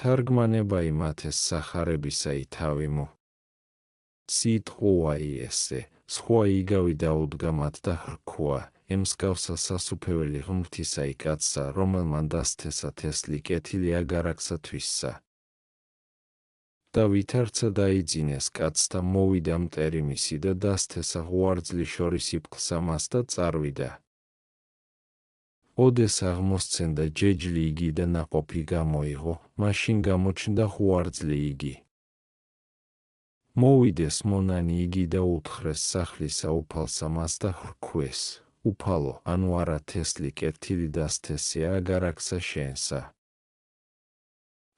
თარგმანება იმათეს სახარებისა ითავიმუ. სიტყვა ესე, სხვა იგავი დაუდგა მათ და ხრქვა, ემსგავსა სასუფეველი ღმრთისა კაცსა, რომელმან დასთესა თესლი კეთილი აგარაკსა თვისსა. და ვითარცა დაიძინეს კაცს და მოვიდა მტერი მისი და დასთესა ღვარძლი შორის იფხსა მას და წარვიდა. ოდეს აღმოსცენდა ჯეჯლი იგი და ნაყოფი გამოიღო, მაშინ გამოჩნდა ღვარძლი იგი. მოვიდეს მონანი იგი და უთხრეს სახლისა უფალსა მას და ხრქვეს, უფალო, ანუ არა თესლი კეთილი დასთესია აგარაკსა შენსა.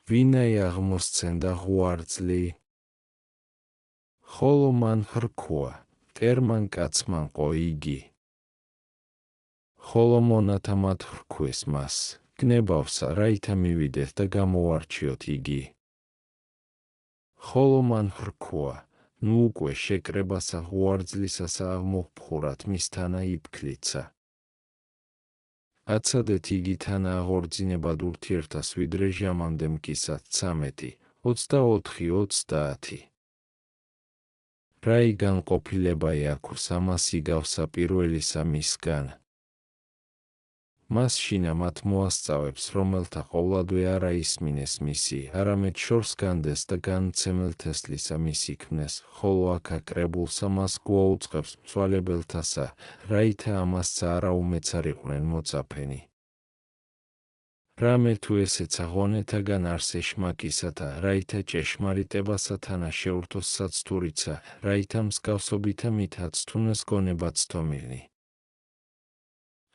ვინაი აღმოსცენდა ღვარძლი? ხოლო მან ხრქვა, მტერმან კაცმან ყო იგი. ხოლო მონათა მათ ხრქვეს მას, გნებავსა, რაითა მივიდეთ და გამოვარჩიოთ იგი. ხოლო მან ხრქვა, ნუ უკვე შეკრებასა ღვარძლისასა აღმოფხურად მისთანა იფქლიცა. აცადეთ იგი თანა აღორძინებად ურთიერთას ვიდრე ჟამამდე მკისად 13, 24, 30. რაი განყოფილებაი აქვს ამას იგავსა პირველისა მისგან. მას შინა მათ მოასწავებს, რომელთა ყოვლადვე არა ისმინეს მისი, არამედ შორს განდეს და განცემელ თესლისა მისი ქმნეს, ხოლო აქ აკრებულსა მას გვაუწყებს მცვალებელთასა, რაითა ამასცა არა უმეცარიყვნენ მოწაფენი. რამე თუ ესეცა ღონეთაგან არს ეშმაკისათა, რაითა ჭეშმარიტებასა თანა შეურთოს საცთურიცა, რაითა მსგავსობითა მითაც თუნეს გონებაც თომილნი.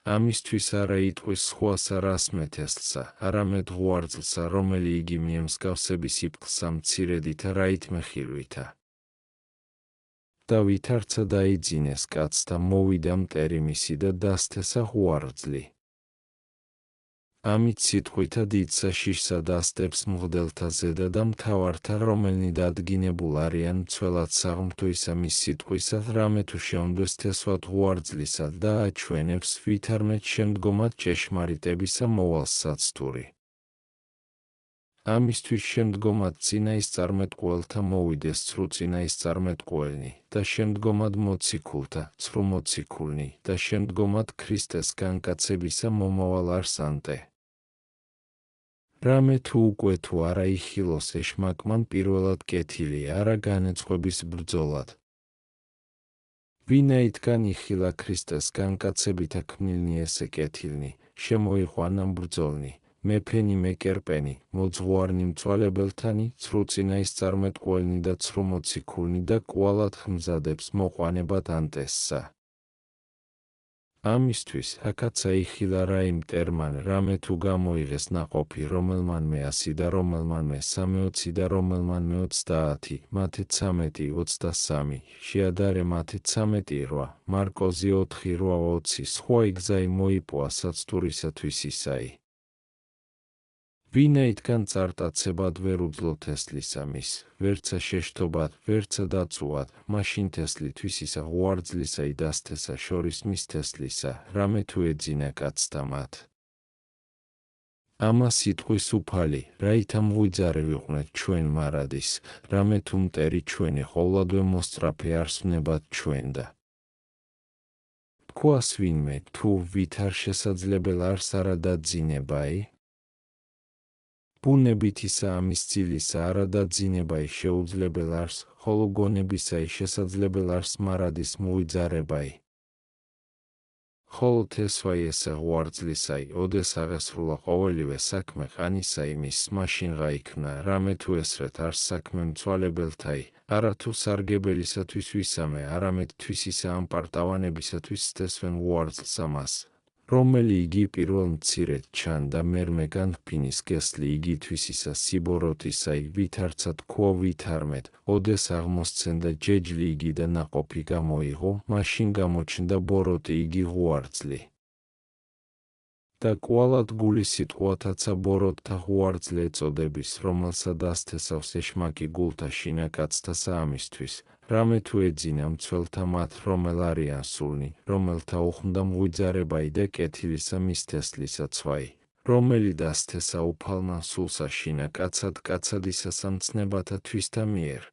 ამისთვის არა იტყვის სხვასა რასმე თესლსა, არამედ ღვარძლსა, რომელი იგი მიემსგავსების იფხსა მცირედითა რაითმე ხილვითა. და ვითარცა დაიძინეს კაცს და მოვიდა მტერი მისი და დასთესა ღვარძლი. ამით სიტყვითა დიდსა შიშსა დასტებს მღვდელთა ზედა და მთავართა, რომელნი დადგინებულ არიან მცველად საღმრთოისა მის სიტყვისად, რამე თუ შეუნდეს თესვად ღვარძლისა და აჩვენებს ვითარმეთ შემდგომად ჭეშმარიტებისა მოვალს საცთური. ამისთვის შემდგომად წინაისწარმეტყველთა მოვიდეს ცრუ წინაისწარმეტყველნი და შემდგომად მოციქულთა ცრუ მოციქულნი და შემდგომად ქრისტეს განკაცებისა მომავალ არსანტე. რამე თუ უკვე თუ არა იხილოს ეშმაკმან პირველად კეთილი, არა განეწყობის ბრძოლად. ვინაითგან იხილა ქრისტეს განკაცებითა ქმნილნი ესე კეთილნი, შემოიყვანა ბრძოლნი, მეფენი მეკერპენი, მოძღვარნი მწვალებელთანი, ცრუ წინაისწარმეტყველნი და ცრუ მოციქულნი და კვალად ხმზადებს მოყვანებად ანტესსა. ამისთვის აქაცა იხილა რაი მტერმან, რამე თუ გამოიღეს ნაყოფი, რომელმანმე 100 და რომელმანმე 320 და რომელმანმე 30, მათე 13, 23, შეადარე მათე 13, 8, მარკოზი 4, 8, 20, სხვა იგზაი მოიპოა საცთურისათვის ისაი. ვინაითგან წარტაცებად ვერ უძლო თესლისა მის, ვერცა შეშთობად, ვერცა დაწუად, მაშინ თესლი თვისისა ღვარძლისა დასთესა შორის მის თესლისა, რამე თუ ეძინა კაცთა მათ. ამას იტყვის უფალი, რაითა მღვიძარევიყვნეთ ჩვენ მარადის, რამე თუ მტერი ჩვენი ყოვლადვე მოსწრაფე არსვნებად ჩვენდა. თქواس ვინმე, თუ ვით არ შესაძლებელ არს არა დაძინებაი? ბუნებითისა ამის წილისა არა დაძინებაი შეუძლებელ არს, ხოლო გონებისაი შესაძლებელ არს მარადის მღვიძარებაი. ხოლო თესვაი ესე ღვარძლისაი, ოდეს აღესრულა ყოველივე საქმე ყანისა იმის, მაშინ გაიქმნა, რამე თუ ესრეთ არს საქმე მცვალებელთაი, არა თუ სარგებელისათვის ვისამე, არამედ თვისისა ამ პარტავანებისათვის სთესვენ ღვარძლს ამას, რომელი იგი პირველ მცირედ ჩან და მერმე განფინის გესლი იგი თვისისა სიბოროტისაი, ვითარცა თქვა ვითარმეთ, ოდეს აღმოსცენდა ჯეჯლი იგი და ნაყოფი გამოიღო, მაშინ გამოჩნდა ბოროტი იგი ღვარძლი. და კვალად გული სიტყვათაცა ბოროტთა ღვარძლი ეწოდების, რომელსა დასთესავს ეშმაკი გულთა შინაკაცთასა ამისთვის, რამე თუ ეძინა მცველთა მათ, რომელ არიან სულნი, რომელთა უხმდა მღვიძარებაი და კეთილისა მის თესლისა ცვაი, რომელი დასთესა უფალმა სულსა შინა კაცად ისასამცნებათა თვისთა მიერ.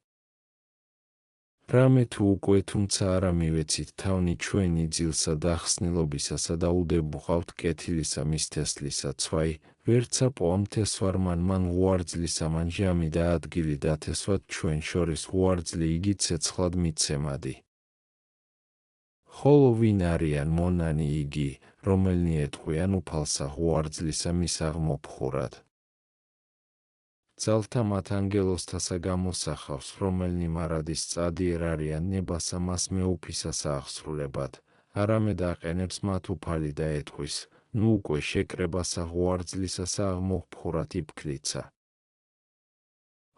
რამე თუ უკვე თუმცა არა მივეცით თავნი ჩვენი ძილსა და ხსნილობისასა და უდებუხავთ კეთილისა მისთესლისა ცვაი, ვერცა პოამთესვარმან მან უარძლისა მან ჟამი და ადგილი დათესვათ ჩვენ შორის უარძლი იგი ცეცხლად მიცემადი. ხოლო ვინ არიან მონანი იგი, რომელნი ეტყვიან უფალსა უარძლისა მის აღმოფხურად. ძალთა მათ ანგელოსთასა გამოსახავს, რომელნი მარადის წადიერ არიან ნებასა მას მეუფისასა აღსრულებად, არამედ აყენებს მათ უფალი და ეტყვის, ნუ უკვე შეკრებასა უარძლისასა აღმოფხურად იფქლიცა.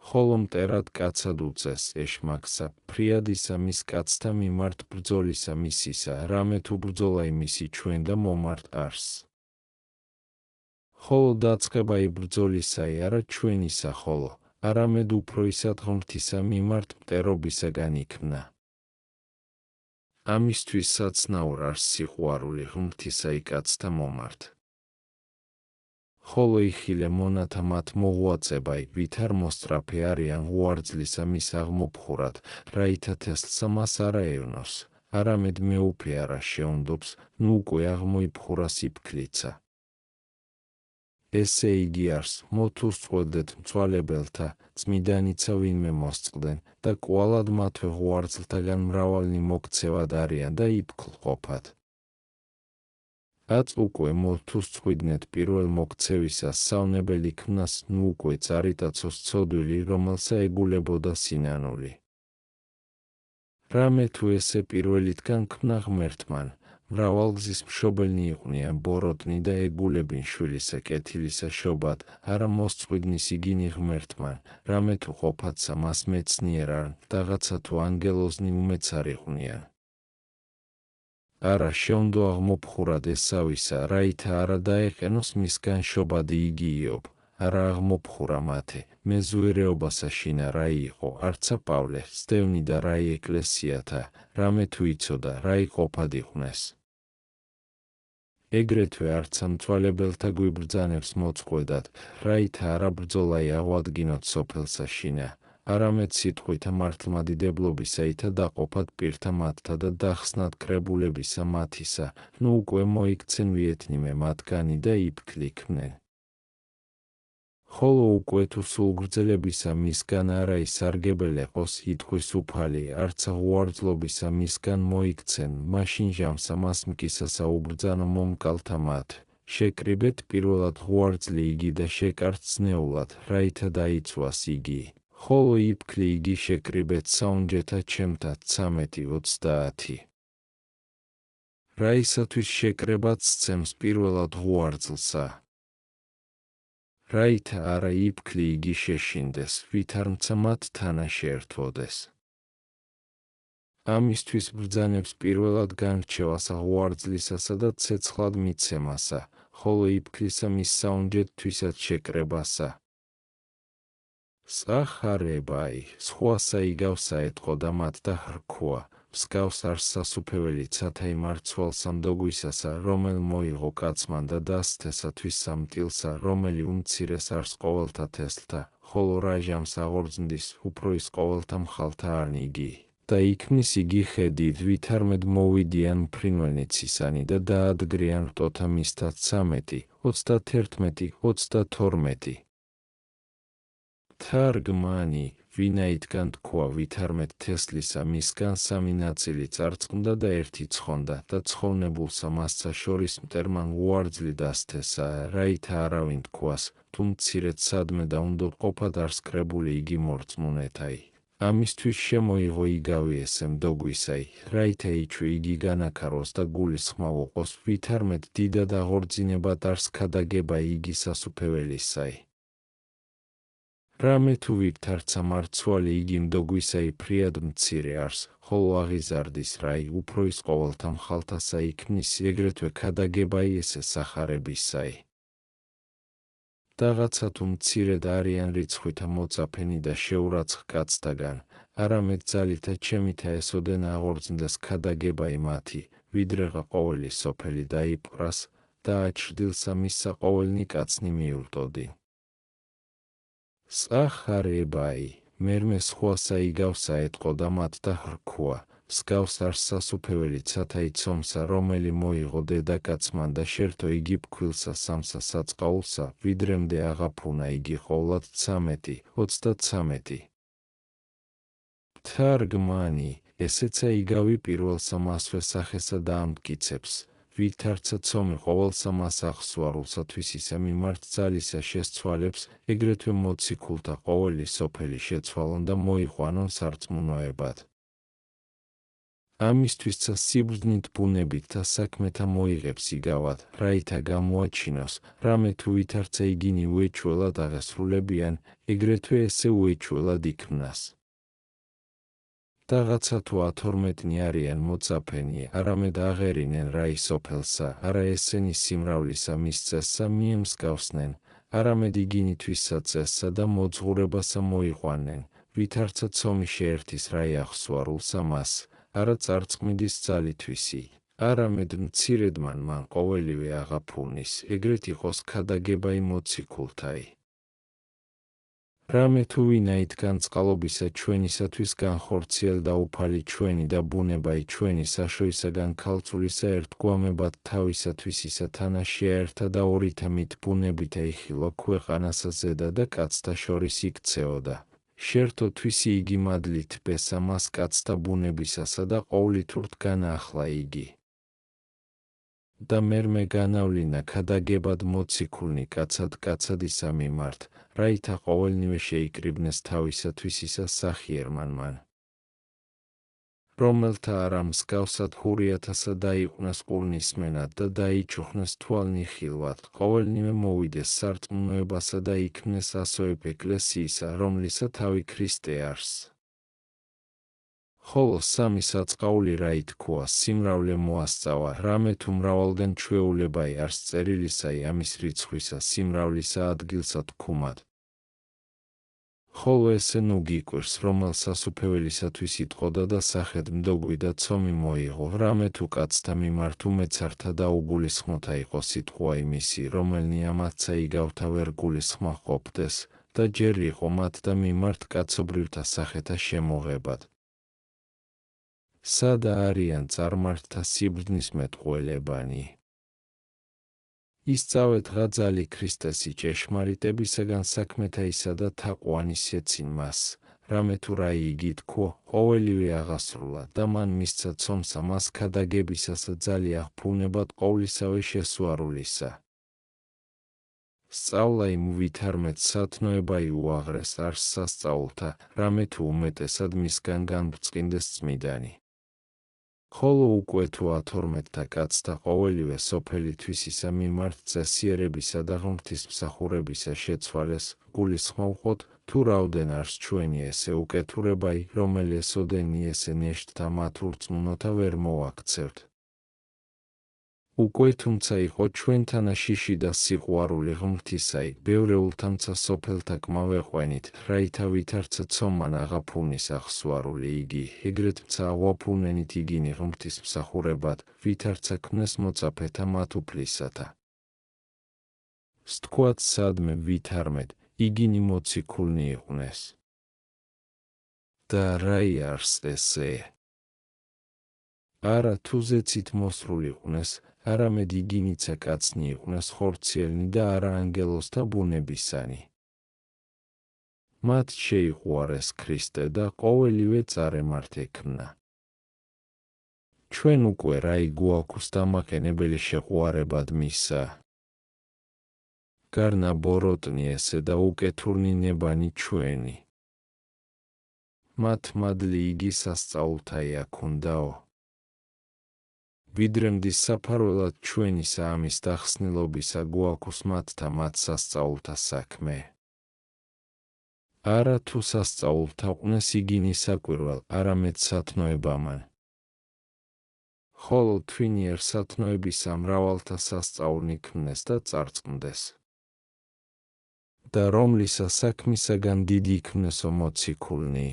ხოლო მტერად კაცად უწეს ეშმაკსა, ფრიადისა მის კაცთა მიმართ ბრძოლისა მისისა, რამე თუ ბრძოლა იმისი ჩვენ და მომართ არსს. ხოლო დაწყება იბრძოლისაი არა ჩვენისა ხოლო, არამედ უფროისა ღმრთისა მიმართ მტერობისაგან იქმნა. ამისთვის საცნაურ არს სიყვარული ღმრთისა კაცთა მომართ. ხოლო იხილე მონათა მათ მოღვაწებაი, ვით არ მოსწრაფე არიან უარძლისა მის აღმოფხურად, რაითა თესლსა მას არა ევნოს, არამედ მეუფე არა შეუნდობს, ნუ უკვე აღმოიფხურას იფქლიცა. ესე იგი არს, მოთუსწყვეტდეთ მწვალებელთა, წმიდანიცა ვინმე მოსწყდნენ და კვალად მათვე უარძლთაგან მრავალნი მოქცევად არიან და იფქლყოფად. აც უკვე მოთუსწყვიდნეთ პირველ მოქცევისას სავნებელი ქმნას, ნუ უკვე წარიტაცოს ცოდვილი, რომელსა ეგულებოდა სინანული. რამე თუ ესე პირველითგან ქმნა ღმერთმან, მრავალგზის მშობელნი იყვნენ ბოროტნი და ეგულებინ შვილისა კეთილისა შობად, არა მოსწყვიდნის იგინი ღმერთმან, რამე თუ ყოფადსა მას მეცნიერ არ, დაღაცა თუ ანგელოზნი უმეც არ იყვნენ. არა შეუნდო აღმოფხურად ესავისა, რაითა არა დაეყენოს მისგან შობადი იგი იობ, არა აღმოფხურა მათე, მეზუერეობასა შინა რაი იყო, არცა პავლე, სტევნი და რაი ეკლესიათა, რამე თუ იცოდა, რაი ყოფად იყვნეს. ეგრეთვე არცა მწვალებელთა გვიბრძანებს მოწყვეტად, რაითა არა ბრძოლაი აღვადგინოთ სოფელსა შინა, არამედ სიტყვითა მართლმადიდებლობისაითა დაყოფად პირთა მათთა და დახსნად კრებულებისა მათისა, ნუ უკვე მოიქცენ ვიეთნიმე მათგანი და იფქლიქმნენ. ხოლო უკვე თუ სულგრძელებისა მისგან არა ისარგებელეყოს ითქვის უფალი, არცა უარძლობისა მისგან მოიქცენ, მაშინ ჟამსა მას მკისასა უბრძანო მომკალთა მათ, შეკრიბეთ პირველად უარძლი იგი და შეკართ ზნეულად, რაითა დაიცვას იგი. ხოლო იფქლი იგი შეკრიბეთ საუნჯეთა ჩემთა 13:30. რაისათვის შეკრებაც სცემს პირველად უარძლსა. რაითა არა იფქლი იგი შეშინდეს, ვით არმცა მათ თანაში ერთვოდეს. ამისთვის ბრძანებს პირველად განრჩევასა უარძლისასა და ცეცხლად მიცემასა, ხოლო იფქლისა მის საუნჯეთთვისაც შეკრებასა. სახარებაი, სხვასა იგავსა ეტყო და მათ და ხრქვა, მსგავს არს სასუფეველი ცათა იმარცვალ სამდოგვისასა, რომელ მოიღო კაცმან და დასთესათვის სამტილსა, რომელი უმცირეს არს ყოველთა თესლთა, ხოლო რა ჟამს აღორძნდის, უფრო ის ყოველთა მხალთა არნიგი. და იქმნის იგი ხედით, ვით არმედ მოვიდიან მფრინველნიცისანი და დაადგრიან რტოთა მისთა 13, 31, 32. თარგმანი, ვინაიდან თქვა ვით არმედ თესლისა მისგან სამი ნაწილი წარწყმდა და ერთი ცხონდა და ცხოვნებულსა მასცა შორის მტერმან უარძლი დასთესა, რაითა არავინ თქვას, თუ მცირედ სადმე და უნდა ყოფად არს კრებული იგი მორწმუნეთაი. ამისთვის შემოიღო იგავი ესე მდოგვისაი, რაითა იჩვე იგი განაქაროს და გულისხმა უყოს, ვით არმედ დიდად აღორძინებად არს ქადაგება იგი სასუფეველისაი. რამე თუ ვით არცა მარცვალი იგი მდოგვისაი ფრიად მცირე არს, ხოლო აღიზარდის რაი უფრო ის ყოველთა მხალთასა იქმნის, ეგრეთვე ქადაგებაი ესე სახარებისაი. დაღაცა თუ მცირედ არიან რიცხვითა მოწაფენი და შეურაცხ კაცთაგან, არამედ ძალითა ჩემითა ესოდენ აღორძნდეს ქადაგებაი მათი, ვიდრეღა ყოველი სოფელი დაიპყრას და აჩრდილსა მისსა ყოველნი კაცნი მიულტოდი. სახარებაი, მერმე სხვასა იგავსა ეტყო და მათ და ხრქუა, მსგავს არს სასუფეველი ცათაი ცომსა, რომელი მოიღო დედაკაცმან და შერთო იგი ფქვილსა სამსა საწყაულსა, ვიდრემდე აღაფუნა იგი ყოვლად 13. თარგმანი, ესეცა იგავი პირველსა მასვე სახესა და ამტკიცებს, ვითარცა ცომი ყოველსა მას აღსვარულსათვის ისა მიმართ ძალისა შესცვალებს, ეგრეთვე მოციქულთა ყოველი სოფელი შეცვალონ და მოიყვანონ სარწმუნოებად. ამისთვისცა სიბრძნით ბუნებით და საქმეთა მოიღებს იგავად, რაითა გამოაჩინოს, რამე თუ ვითარცა იგინი უეჩველად აღესრულებიან, ეგრეთვე ესე უეჩველად იქმნას. დაღაცა თუ 12 არიან მოწაფენი, არამედ აღერინენ რა ისოფელსა, არა ესენი სიმრავლისა მის წესსა მიემსგავსნენ, არამედ იგინითვისა წესსა და მოძღურებასა მოიყვანენ, ვითარცა ცომი შეერთის რაი აღსვარულსა მას, არა წარწმიდის ძალითვისი, არამედ მცირედმან მან ყოველივე აღაფუნის, ეგრეთ იყოს ქადაგებაი მოციქულთაი. რამე თუ ვინაით განწყალობისა ჩვენისათვის განხორციელ და უფალი ჩვენი და ბუნებაი ჩვენი საშოისაგან ქალწულისა ერთგვამებად თავისათვის ისა თანა შეერთა და ორითამით ბუნებით აიხილო ქვეყანასა ზედა და კაცთა შორის იქცეოდა. შერთო თვისი იგი მადლით ბესა მას კაცთა ბუნებისასა და ყოვლითურთ განაახლა იგი. და მერმე განავლინა ქადაგებად მოციქულნი კაცად ისა მიმართ, რაითა ყოველნივე შეიკრიბნეს თავისათვის ისა სახიერმანმან. რომელთა არა მსგავსად ჰურიათასა დაიყვნეს ყურნისმენად და დაიჩუხნეს თვალნიხილვად, ყოველნივე მოვიდეს სარწმუნოებასა და იქმნეს ასოებ ეკლესიისა, რომლისა თავი ქრისტე არს. ხოლო სამი საწყაული რა ითქვა, სიმრავლე მოასწავა, რამე თუ მრავალგან ჩვეულებაი არს წერილისაი ამის რიცხვისა სიმრავლისა ადგილსა თქუმად. ხოლო ესე ნუ გიკვირს, რომელ სასუფეველისათვის იტყოდა და სახედ მდოგვი და ცომი მოიღო, რამე თუ კაცთა მიმართ უმეცართა და უგულისხმოთა იყო სიტყვა იმისი, რომელნი ამათსა იგავთა ვერ გულისხმა ყოფდეს, და ჯერ იყო მათ და მიმართ კაცობრივრთა სახეთა შემოღებად. სადა არიან წარმართთა სიბრძნის მეტყველებანი. ისწავეთ ღაძალი ქრისტესი ჭეშმარიტებისაგან საქმეთაისა და თაყვანის ეცინ მას, რამე თუ რაი იგი თქო, ყოველივე აღასრულა და მან მისცა ცომსა მას ქადაგებისასა ძალი აღფუნებად ყოვლისავე შესვარულისა. სწავლა იმ ვითარმეთ სათნოებაი უაღრეს არს სასწაულთა, რამე თუ უმეტესად მისგან განბრწყინდეს წმიდანი. ხოლო უკვე თუ 12 კაცთა ყოველივე სოფელისთვის ისა მიმართ წესიერებისა და ღმრთისმსახურებისა შეცვალეს, გულისხმოვყოთ, თუ რაოდენ არს ჩვენი ესე უკეთურებაი, რომელი ესოდენი ესე ნეშტთა მათ ურწმუნოთა ვერ მოვაქცევთ. უკვე თუმცა იყო ჩვენთანა შიში და სიყვარული ღმრთისაი, ბევრეულთამცა სოფელთა კმავეყვენით, რაითა ვითარცა ცომან აღაფუნის აღსვარული იგი, ეგრეთმცა აღვაფუნენით იგინი ღმრთისმსახურებად, ვითარცა ქმნეს მოწაფეთა მათ უფლისათა. სთქვათ სადმე ვითარმეთ, იგინი მოციქულნი იყვნენ. და რაი არს ესე? არა თუ ზეცით მოსრული იყვნენ, არამედ იგინიცა კაცნი იყვნენ ხორციელნი და არა ანგელოზთა ბუნებისანი. მათ შეიყვარეს ქრისტე და ყოველივე წარემართ ექმნა. ჩვენ უკვე რაი გვაქვს დამაყენებელი შეყვარებად მისა. გარნა ბოროტნი ესე და უკეთურნი ნებანი ჩვენი. მათ მადლი იგი სასწაულთაი აქუნდაო. ვიდრემდის საფარველად ჩვენისა ამის დახსნილობისა გვაქვს მათთა მათ სასწაულთა საქმე. არა თუ სასწაულთა ყვნეს იგინი საკვირვალ, არამედ სათნოებამან. ხოლო თვინიერ სათნოებისა მრავალთა სასწაულნი ქმნეს და წარწმდეს. და რომლისა საქმისაგან დიდი იქმნესო მოციქულნი.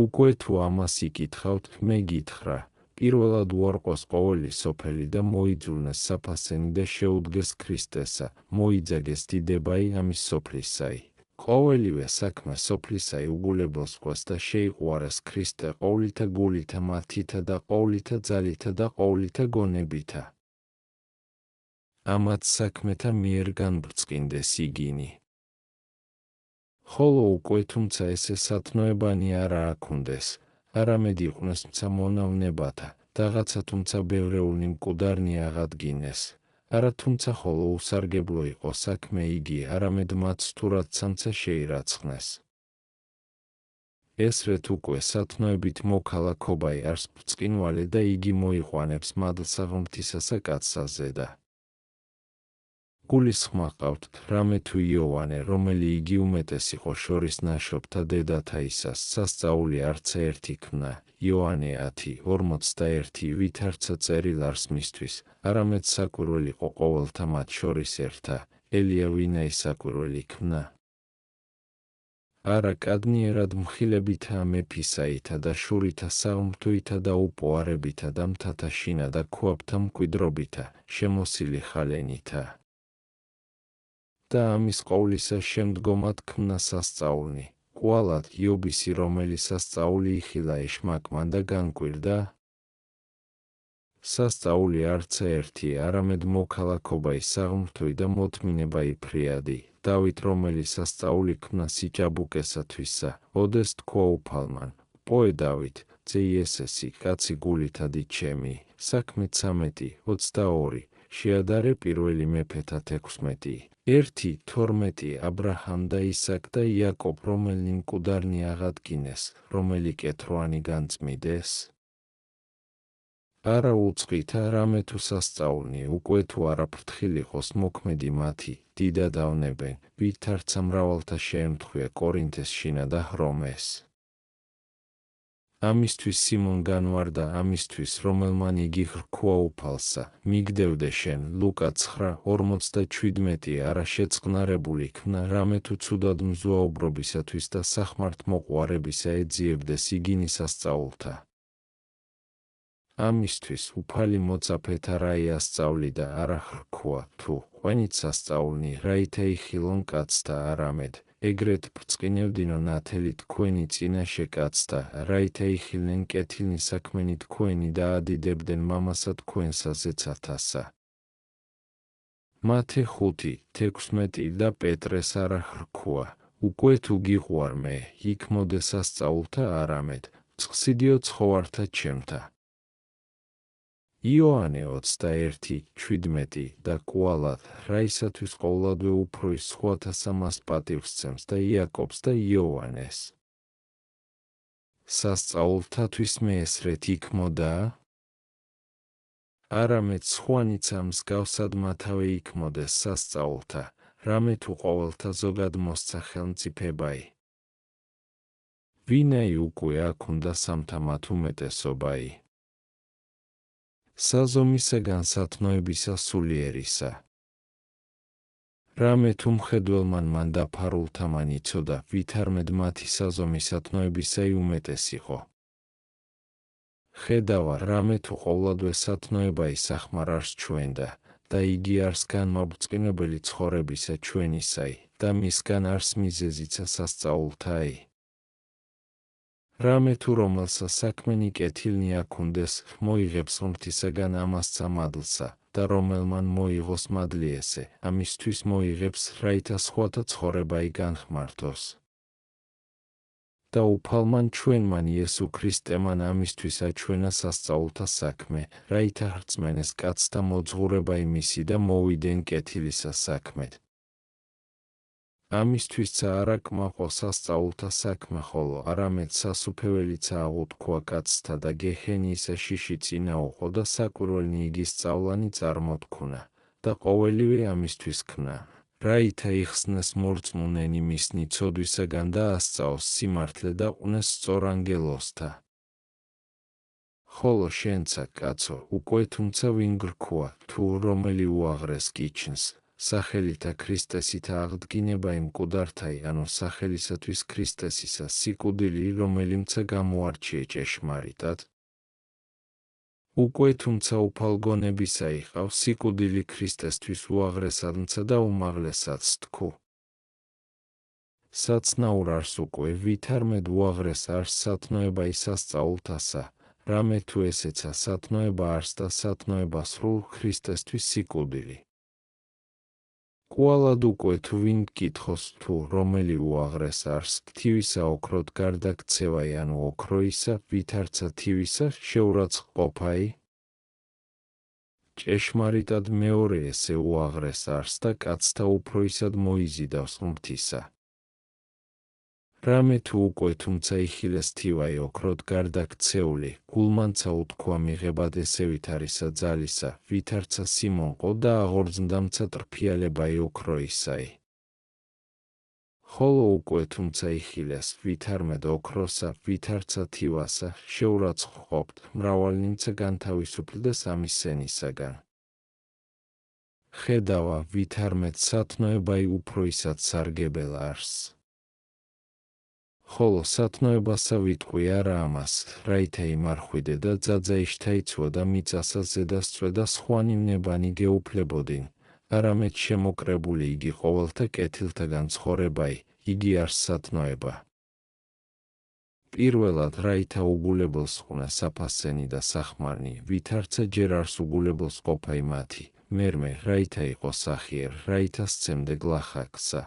უკვე თუ ამას იკითხავთ, მე გითხრა, პირველად უარყოს ყოველი სოფელი და მოიძულნეს საფასენი და შეუდგეს ქრისტესა, მოიძაგეს დიდებაი ამის სოფლისაი. ყოველივე საქმე სოფლისაი უგულებელს ყვეს და შეიყვარეს ქრისტე ყოვლითა გულითა მათითა და ყოვლითა ძალითა და ყოვლითა გონებითა. ამათ საქმეთა მიერ განბრწყინდეს იგინი. ხოლო უკვე თუმცა ესე სათნოებანი არა აქუნდეს, არამედ იყვნენ მცამონავნებათა, რაღაცა თუმცა ბევრეული მკვდარნი აღადგინეს. არა თუმცა ხოლო უსარგებლო იყო საქმე იგი, არამედ მათ სტურად სამცა შეირაცხნეს. ესრეთ უკვე სათნოებით მოქალაქობაი არს ბრწყინვალე და იგი მოიყვანებს მადლსა ღმრთისასა კაცსაზე და გულისხმა ყავთ, რამე თუ იოვანე, რომელი იგი უმეტეს იყო შორის ნაშობთა დედათა ისას, სასწაული არც ერთი ქმნა, იოანე 10:41, ვით არცა წერილ არს მისთვის, არამედ საკვირველი იყო ყოველთა მათ შორის ერთა, ელია ვინაი საკვირველი ქმნა. არა კადნიერად მხილებითა მეფისაითა და შურითა საღვთოითა და უპოარებითა და მთათა შინა და ქვაბთა მკვიდრობითა, შემოსილი ხალენითა. და ამის ყოვლისა შემდგომად ქმნა სასწაულნი, კვალად იობისი რომელი სასწაული იხილა ეშმაკმან და განკვირდა. სასწაული არც ერთი, არამედ მოქალაქობაი საღვთოი და მოთმინებაი ფრიადი, დავით რომელი სასწაული ქმნა სიჭაბუკესათვისა, ოდეს თქვა უფალმან, პოე დავით, ძე იესესი, კაცი გულითადი ჩემი, საქმე 13:22, შეადარე პირველი მეფეთა 16, 1:12 აბრაჰამ და ისაკ და იაკობ რომელი მკვდარნი აღადგინეს, რომელი კეთროვანი განწმიდეს. არა უწყითა რამე თუ სასწაულნი, უკვე თუ არა ფრთხილ იყოს მოქმედი მათი, დიდად ავნებენ, ვით არცა მრავალთა შეემთხვია კორინთეს შინა და ჰრომეს. ამისთვის სიმონ განვარდა ამისთვის, რომელმან იგი ხრქვა უფალსა, მიგდევდე შენ, ლუკა 9:47 არა შეწყნარებული ქმნა, რამე თუ ცუდად მზუაუბრობისათვის და სახმართმოყვარებისა ეძიებდეს იგინი სასწაულთა. ამისთვის უფალი მოწაფეთა რაი ასწავლი და არა ხრქვა, თუ ყვენით სასწაულნი, რაითა იხილონ კაცთა არამედ, ეგრეთ ბრწყინევდინო ნათელი თქვენი წინაშე კაცთა, რაითა იხილნენ კეთილნი საქმენი თქვენი და ადიდებდნენ მამასა თქვენსა ზეცათასა. მათე 5:16 და პეტრეს არა ხრქვა, უკვე თუ გიყვარ მე, იქ მოდე სასწაულთა არამედ, წყსიდიო ცხოვართა ჩემთა. იოანე 21:17 და კვალად, რაისათვის ყოვლადვე უფრო ის სხვათა სამას პატივს სცემს და იაკობს და იოანეს. სასწაულთათვის მე ესრეთ იქ მოდა? არამედ სხვანიცა მსგავსად მათავე იქ მოდეს სასწაულთა, რამე თუ ყოველთა ზოგად მოსცა ხელმწიფებაი. ვინაი უკვე აქ უნდა სამთა მათ უმეტესობაი. საზომისაგან სათნოებისა სულიერისა. რამე თუ მხედველმან მან დაფარულთა მან იცოდა, ვით არმედ მათი საზომი სათნოებისაი უმეტეს იყო. ხედავა, რამე თუ ყოვლადვე სათნოებაი სახმარ არს ჩვენდა, და იგი არს განმაბრწყინებელი ცხოვრებისა ჩვენისაი, და მისგან არს მიზეზიცა სასწაულთაი. რამე თუ რომელსა საქმენი კეთილნი აქუნდეს, მოიღებს ღმრთისაგან ამასცა მადლსა, და რომელმან მოიღოს მადლი ესე, ამისთვის მოიღებს, რაითა სხვათა ცხოვრებაი განხმართოს. და უფალმან ჩვენმან იესუ ქრისტემან ამისთვის აჩვენა სასწაულთა საქმე, რაითა ხრწმენეს კაცთა მოძღვრება იმისი და მოვიდნენ კეთილისა საქმედ. ამისთვისცა არა კმაყო სასწაულთა საქმე ხოლო, არამედ სასუფეველიცა აღუთქვა კაცთა და გეჰენისა შიში წინაუყო და საკვირველნი იგის სწავლანი წარმოთქუნა, და ყოველივე ამისთვის ქნა, რაითა იხსნეს მორწმუნენი მისნი ცოდვისაგან და ასწაოს სიმართლე და ყვნეს სწორ ანგელოზთა. ხოლო შენცა კაცო, უკვე თუმცა ვინ გრქვა, თუ რომელი უაღრეს გიჩნს, სახელითა ქრისტესითა აღდგინება იმ მკვდართაი, ანუ სახელისათვის ქრისტესისა სიკვდილი, რომელიმცა გამოარჩიე ჭეშმარიტად. უკვე თუმცა უფალგონებისა იყავს სიკვდილი ქრისტესთვის უაღრესადმცა და უმაღლესაც თქვ. საცნაურ არს უკვე ვითარმედ უაღრეს არს სათნოება ისასწაულთასა, რამე თუ ესეცა სათნოება არს და სათნოება სრულ ქრისტესთვის სიკვდილი. კვალად უკვე თუ ვინ გკითხოს თუ რომელი უაღრეს არს თივისა ოქროთ გარდაქცევაი ანუ ოქროისა ვითარცა თივისა შეურაცხყოფაი? ჭეშმარიტად მეორე ესე უაღრეს არს და კაცთა უფროისად მოიზიდავს ღმრთისა. რამე თუ უკვე თუმცა იხილეს თივაი ოქროთ გარდაქცეული, გულმანცა უთქვა მიღებად ესე ვითარისა ძალისა, ვითარცა სიმონყო და აღორძნდამცა ტრფიალებაი ოქროისაი. ხოლო უკვე თუმცა იხილეს ვითარმედ ოქროსა, ვითარცა თივასა, შეურაცხყოფთ, მრავალნიმცა განთავისუფლდეს ამის სენისაგან. ხედავა, ვითარმედ სათნოებაი უფროისად სარგებელ არს. ხოლო სათნოებასა ვიტყვი არა ამას, რაითა იმარხვიდე და ძაძა იშთაიცვა და მიწასა ზედასწვე და სხვანიმნებანი გეუფლებოდინ, არამედ შემოკრებული იგი ყოველთა კეთილთაგან ცხოვრებაი, იგი არს სათნოება. პირველად რაითა უგულებელს ხუნა საფასენი და სახმარნი, ვითარცა ჯერ არს უგულებელს ყოფაი მათი, მერმე რაითა იყო სახიერ, რაითა სცემდე გლახაკსა.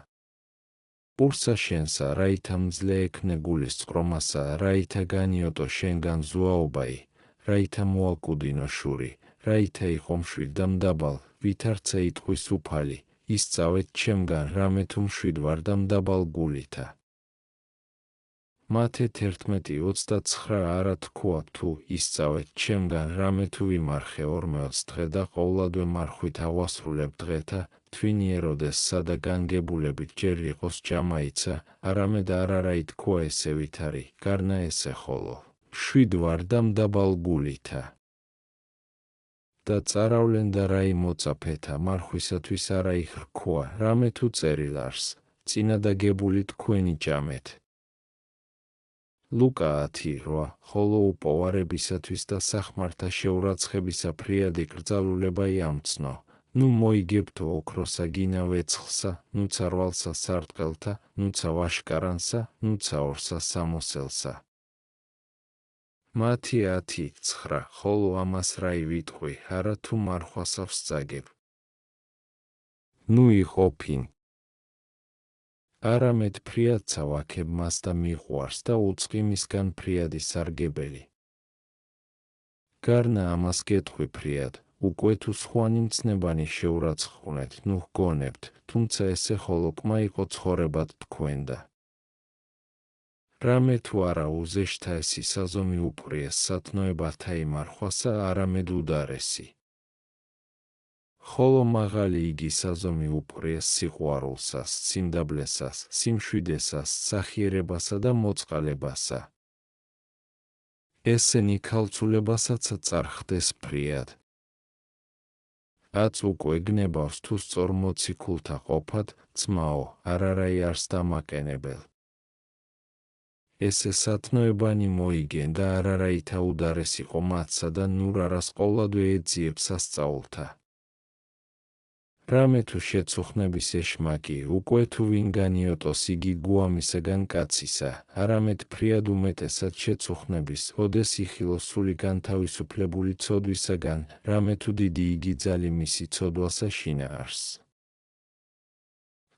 პურსა შენსა, რაითა მძლე ექნე გულის წყრომასა, რაითა განიოტო შენგან ზუაობაი, რაითა მოაკუდინო შური, რაითა იყო მშვიდ და მდაბალ, ვითარცა იტყვის უფალი, ისწავეთ ჩემგან, რამე თუ მშვიდ ვარ და მდაბალ გულითა. მათე 11:29 არა თქვა თუ ისწავეთ ჩემგან, რამე თუ ვიმარხე 40 დღე და ყოვლადვე მარხვით ავასრულებ დღეთა, თვინი ეროდესსა და განგებულებით ჯერ იყოს ჭამაიცა, არამედ არა ითქვა ესე ვითარი, გარნა ესე ხოლო, მშვიდ ვარ და მდაბალ გულითა. და წაავლენ და რა იმოწაფეთა მარხვისათვის არა იხრქვა, რამე თუ წერილ არს, წინადაგებული თქვენი ჭამეთ. ლუკა 10:8 ხოლო უპოვარებისათვის და სახმართა შეურაცხებისა ფრიადი კრძალულება იამცნო, ნუ მოიგებთო ოქროსა გინა ვეცხლსა, ნუ ცარვალსა სარტყელთა, ნუცა ვაშკარანსა, ნუცა ორსა სამოსელსა. მათი 10:9 ხოლო ამას რა ვიტყვი, არა თუ მარხვასა ვსწაგებ. ნუ იყოფინ. არამედ ფრიადსა ვაქებ მას და მიყვარს და უწყიმისგან ფრიადი სარგებელი. გარნა ამას გეტყვი ფრიად, უკვე თუ სხვანიმცნებანი შეურაცხყვნეთ, ნუ ჰგონებთ, თუმცა ესე ხოლო კმა იყო ცხოვრებად თქვენდა. რამე თუ არა უზეშთა ესი საზომი უპრიეს სათნოებათა იმარხვასა, არამედ უდარესი. ხოლო მაღალი იგი საზომი უპრიეს სიყვარულსას, სიმდაბლესას, სიმშვიდესას, სახიერებასა და მოწყალებასა. ესენი ქალწულებასაცა წარხდეს ფრიად. აც უკვე გნებავს თუ სწორ მოციქულთა ყოფად, ძმაო, არარაი არს დამაკენებელ. ესე სათნოებანი მოიგენ და არარაითა უდარეს იყო მათსა და ნურ არას ყოვლადვე ეძიებს სასწაულთა. რამე თუ შეცუხნების ეშმაკი, უკვე თუ ვინ განიოტოს იგი გუამისაგან კაცისა, არამედ ფრიად უმეტესად შეცუხნების, ოდეს იხილოს სული განთავისუფლებული ცოდვისაგან, რამე თუ დიდი იგი ძალი მისი ცოდვასა შინაარს.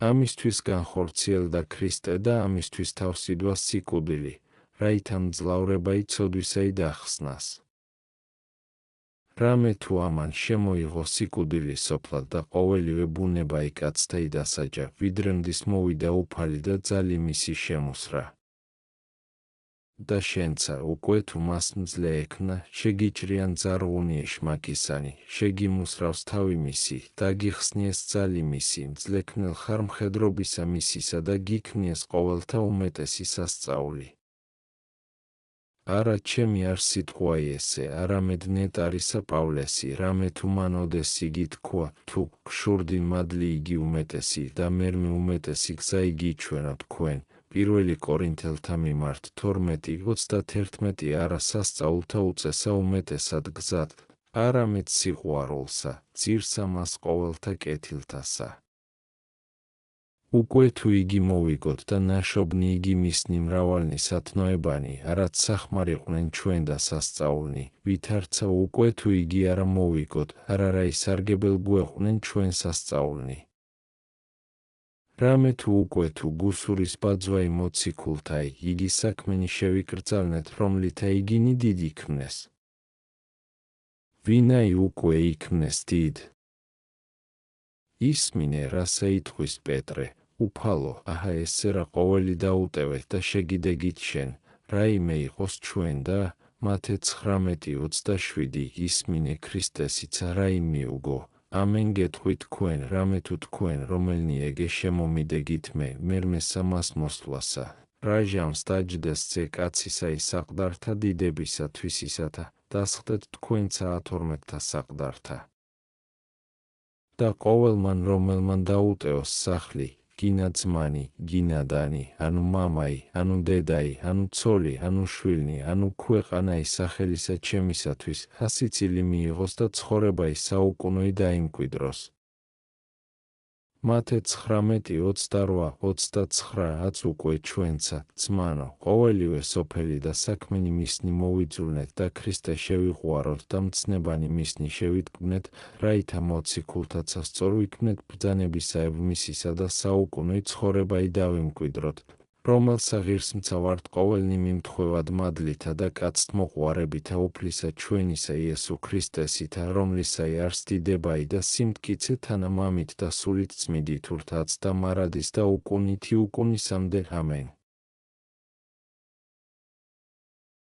ამისთვის განხორციელდა ქრისტე და ამისთვის თავსიდვა სიკვდილი, რაითა მძლავრება იცოდვისაი დახსნას. რამე თუ ამან შემოიღო სიკვდილი სოფლად და ყოველივე ბუნება იკაცთა იდასაჯა, ვიდრე მდის მოვიდა უფალი და ძალი მისი შემუსრა. და შენცა უკვე თუ მას მძლე ექნა, შეგიჭრიან ძარღვუნი ეშმაკისანი, შეგიმუსრავს თავი მისი, დაგიხსნიეს ძალი მისი, მძლექნელ ხარ მხედრობისა მისისა და გიქმნიეს ყოველთა უმეტესი სასწაული. არა ჩემი არ სიტყვაი ესე, არამედ ნეტარისა პავლესი, რამე თუ მან ოდეს იგი თქვა, თუ გშურდი მადლი იგი უმეტესი და მერმე უმეტესი გზა იგი იჩვენა თქვენ, პირველი კორინთელთა მიმართ 12:31 არა სასწაულთა უწესა უმეტესად გზად, არამედ სიყვარულსა, ძირსა მას ყოველთა კეთილთასა. უკვე თუ იგი მოვიგოთ და ნაშობნი იგი მისნი მრავალნი სათნოებანი, არაც სახმარიყვნენ ჩვენ და სასწაულნი, ვითარცა უკვე თუ იგი არა მოვიგოთ, არა ისარგებელ გვეყვნენ ჩვენ სასწაულნი. რამე თუ უკვე თუ გუსურის ბაძვაი მოციქულთაი, იგი საქმენი შევიკრძალნეთ, რომლითა იგინი დიდ იქმნეს. ვინაი უკვე იქმნეს დიდ. ისმინე, რასა იტყვის პეტრე, უფალო, აჰა ესე რა ყოველი დაუტევეთ და შეგიდეგით შენ, რაიმე იყოს ჩვენ და მათე 19:27 ისმინე ქრისტესიცა რაიმ მიუგო. ამენ გეტყვით თქვენ, რამე თუ თქვენ, რომელნი ეგე შემომიდეგით მერმესა მას მოსვლასა, რა ჟამს დაჯდეს ძე კაცისა ისაყდართა დიდებისათვის ისათა, დასხდეთ თქვენცა ათორმეტთა საყდართა. და ყოველმან რომელმან დაუტეოს სახლი, გინა ძმანი, გინა დანი, ანუ მამაი, ანუ დედაი, ანუ ცოლი, ანუ შვილნი, ანუ ქვეყანა სახელისა ჩემისათვის, სასიცილი მიიღოს და ცხოვრება საუკუნოი დაიმკვიდროს. მათე 19:28-29 უკვე ჩვენცა, ძმანო, ყოველივე სოფელი და საქმენი მისნი მოვიძულნეთ და ქრისტე შევიყვაროთ და მცნებანი მისნი შევიტკვნეთ, რაითა მოციქულთაცა სწორ ვიქმნეთ ბრძანებისა ევნისისა და საუკუნოი ცხოვრებაი დავიმკვიდროთ, რომელსა ღირსმცა ვართ ყოველნი მიმთხვევად მადლითა და კაცთმოყვარებითა უფლისა ჩვენისა იესო ქრისტესითა, რომლისაი არს დიდებაი და სიმტკიცე თანამამით და სულით წმიდით ურთაც და მარადის და უკუნითი უკუნისამდე ამენ.